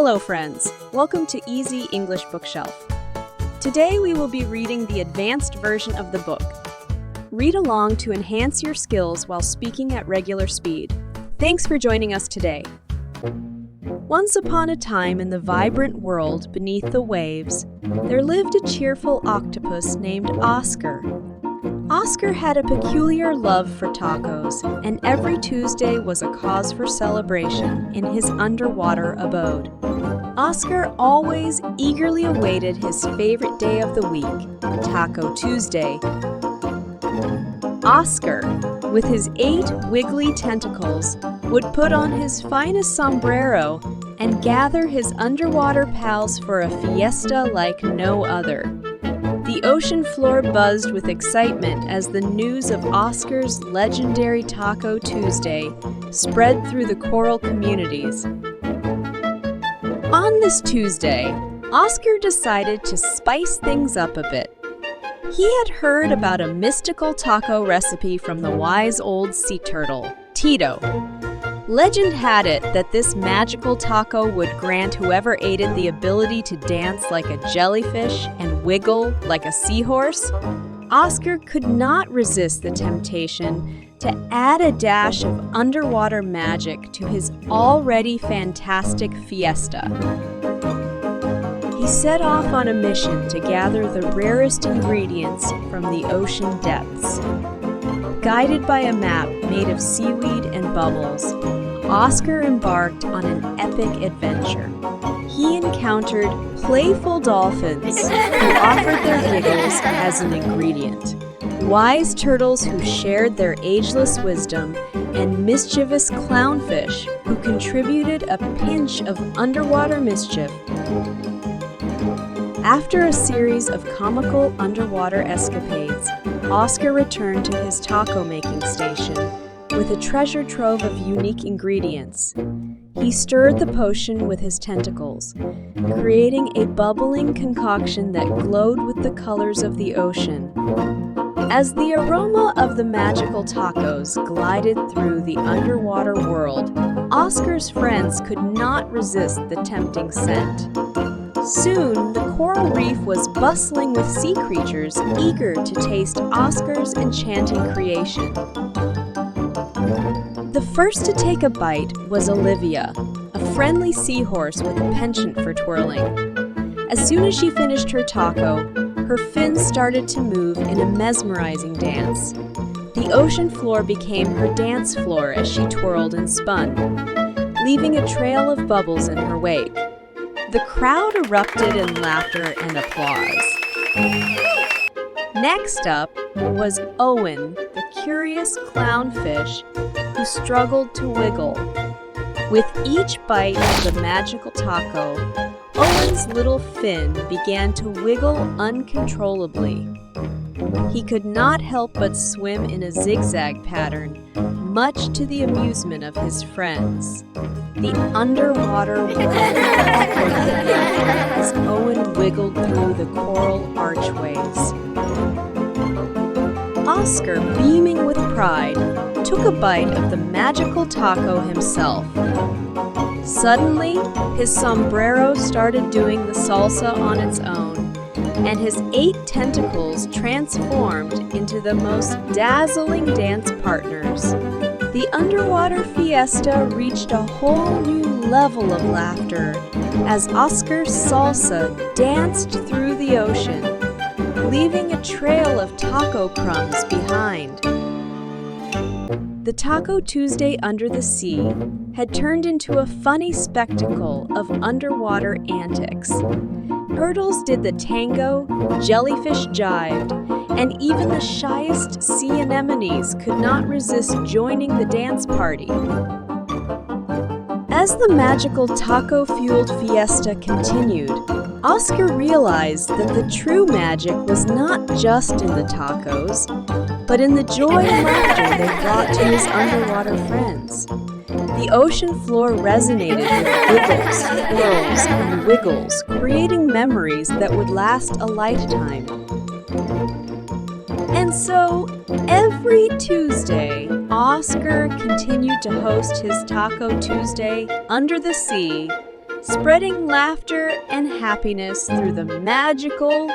Hello friends, welcome to Easy English Bookshelf. Today we will be reading the advanced version of the book. Read along to enhance your skills while speaking at regular speed. Thanks for joining us today. Once upon a time in the vibrant world beneath the waves, there lived a cheerful octopus named Oscar. Oscar had a peculiar love for tacos, and every Tuesday was a cause for celebration in his underwater abode. Oscar always eagerly awaited his favorite day of the week, Taco Tuesday. Oscar, with his 8 wiggly tentacles, would put on his finest sombrero and gather his underwater pals for a fiesta like no other. The ocean floor buzzed with excitement as the news of Oscar's legendary Taco Tuesday spread through the coral communities. On this Tuesday, Oscar decided to spice things up a bit. He had heard about a mystical taco recipe from the wise old sea turtle, Tito. Legend had it that this magical taco would grant whoever ate it the ability to dance like a jellyfish and wiggle like a seahorse. Oscar could not resist the temptation to add a dash of underwater magic to his already fantastic fiesta. He set off on a mission to gather the rarest ingredients from the ocean depths. Guided by a map made of seaweed and bubbles, Oscar embarked on an epic adventure. He encountered playful dolphins who offered their giggles as an ingredient, wise turtles who shared their ageless wisdom, and mischievous clownfish who contributed a pinch of underwater mischief. After a series of comical underwater escapades, Oscar returned to his taco-making station with a treasure trove of unique ingredients. He stirred the potion with his tentacles, creating a bubbling concoction that glowed with the colors of the ocean. As the aroma of the magical tacos glided through the underwater world, Oscar's friends could not resist the tempting scent. Soon, the coral reef was bustling with sea creatures eager to taste Oscar's enchanting creation. The first to take a bite was Olivia, a friendly seahorse with a penchant for twirling. As soon as she finished her taco, her fins started to move in a mesmerizing dance. The ocean floor became her dance floor as she twirled and spun, leaving a trail of bubbles in her wake. The crowd erupted in laughter and applause. Next up was Owen, the curious clownfish who struggled to wiggle. With each bite of the magical taco, Owen's little fin began to wiggle uncontrollably. He could not help but swim in a zigzag pattern, much to the amusement of his friends. The underwater world as Owen wiggled through the coral archways. Oscar, beaming with pride, took a bite of the magical taco himself. Suddenly, his sombrero started doing the salsa on its own, and his 8 tentacles transformed into the most dazzling dance partners. The underwater fiesta reached a whole new level of laughter as Oscar's salsa danced through the ocean, leaving a trail of taco crumbs behind. The Taco Tuesday under the sea had turned into a funny spectacle of underwater antics. Turtles did the tango, jellyfish jived, and even the shyest sea anemones could not resist joining the dance party. As the magical taco-fueled fiesta continued, Oscar realized that the true magic was not just in the tacos, but in the joy and laughter they brought to his underwater friends. The ocean floor resonated with giggles, whirls, and wiggles, creating memories that would last a lifetime. And so, every Tuesday, Oscar continued to host his Taco Tuesday under the sea spreading laughter and happiness through the magical,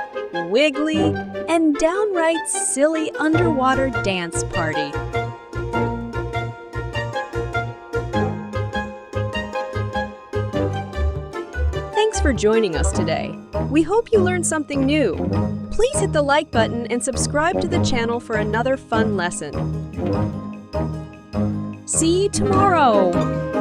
wiggly, and downright silly underwater dance party. Thanks for joining us today. We hope you learned something new. Please hit the like button and subscribe to the channel for another fun lesson. See you tomorrow!